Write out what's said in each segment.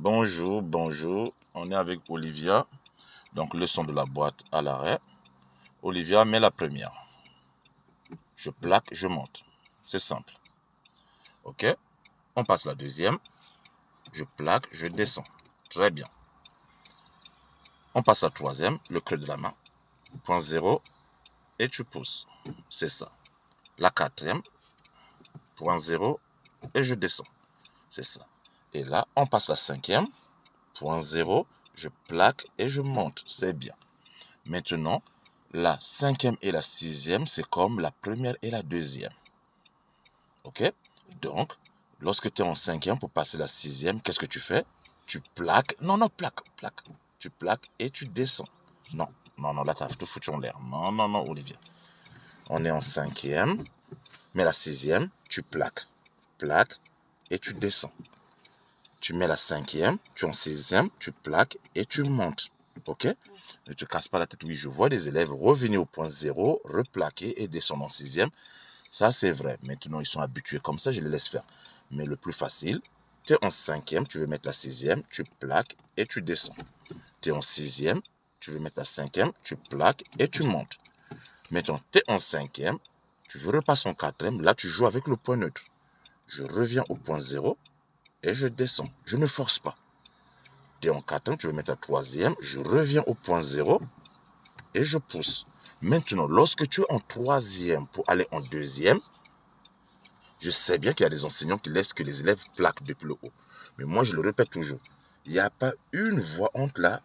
Bonjour, bonjour. On est avec Olivia. Donc, leçon de la boîte à l'arrêt. Olivia met la première. Je plaque, je monte. C'est simple. Ok? On passe la deuxième. Je plaque, je descends. Très bien. On passe la troisième, le creux de la main. Point zéro. Et tu pousses. C'est ça. La quatrième. Point zéro. Et je descends. C'est ça. Et là, on passe la cinquième. Point zéro. Je plaque et je monte. C'est bien. Maintenant, la cinquième et la sixième, c'est comme la première et la deuxième. Ok? Donc, lorsque tu es en cinquième pour passer la sixième, qu'est-ce que tu fais? Tu plaques. Non, non, plaque. Tu plaques et tu descends. Non, là, tu as tout foutu en l'air. Non, Olivier. On est en cinquième, mais la sixième, tu plaques. Plaques et tu descends. Tu mets la cinquième, tu es en sixième, tu plaques et tu montes. Ok? Ne te casse pas la tête. Oui, je vois des élèves revenir au point zéro, replaquer et descendre en sixième. Ça, c'est vrai. Maintenant, ils sont habitués comme ça, je les laisse faire. Mais le plus facile, tu es en cinquième, tu veux mettre la sixième, tu plaques et tu descends. Tu es en sixième, tu veux mettre la cinquième, tu plaques et tu montes. Maintenant, tu es en cinquième, tu veux repasser en quatrième, là, tu joues avec le point neutre. Je reviens au point zéro et je descends. Je ne force pas. Tu es en quatrième, tu veux mettre la troisième, je reviens au point zéro et je pousse. Maintenant, lorsque tu es en troisième pour aller en deuxième, je sais bien qu'il y a des enseignants qui laissent que les élèves plaquent depuis le haut. Mais moi, je le répète toujours, il n'y a pas une voie entre la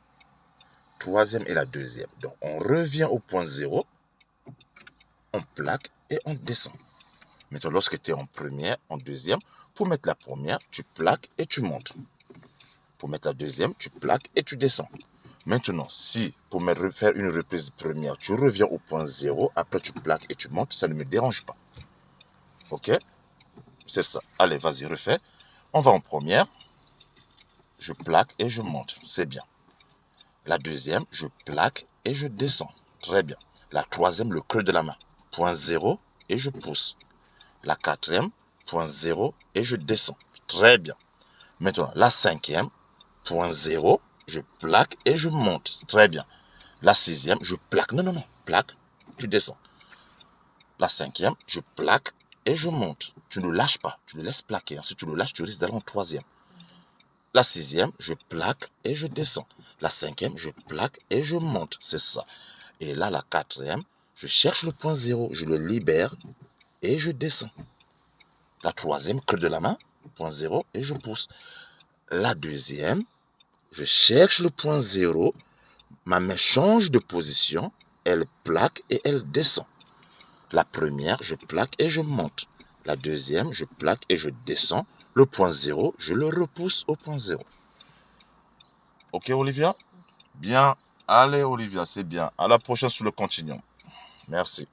troisième et la deuxième. Donc, on revient au point zéro, on plaque et on descend. Maintenant, lorsque tu es en première, en deuxième, pour mettre la première, tu plaques et tu montes. Pour mettre la deuxième, tu plaques et tu descends. Maintenant, si pour me faire une reprise première, tu reviens au point zéro, après tu plaques et tu montes, ça ne me dérange pas. Ok? C'est ça. Allez, vas-y, refais. On va en première. Je plaque et je monte. C'est bien. La deuxième, je plaque et je descends. Très bien. La troisième, le creux de la main. Point zéro et je pousse. La quatrième, point zéro et je descends. Très bien. Maintenant, la cinquième, point zéro, je plaque et je monte. Très bien. La sixième, je plaque. Non. Plaque, tu descends. La cinquième, je plaque et je monte. Tu ne lâches pas. Tu le laisses plaquer. Si tu le lâches, tu risques d'aller en troisième. La sixième, je plaque et je descends. La cinquième, je plaque et je monte. C'est ça. Et là, la quatrième, je cherche le point zéro. Je le libère et je descends. La troisième, creux de la main, point zéro et je pousse. La deuxième, je cherche le point zéro. Ma main change de position, elle plaque et elle descend. La première, je plaque et je monte. La deuxième, je plaque et je descends. Le point zéro, je le repousse au point zéro. Ok, Olivia? Bien. Allez, Olivia, c'est bien. À la prochaine sur le continuum. Merci.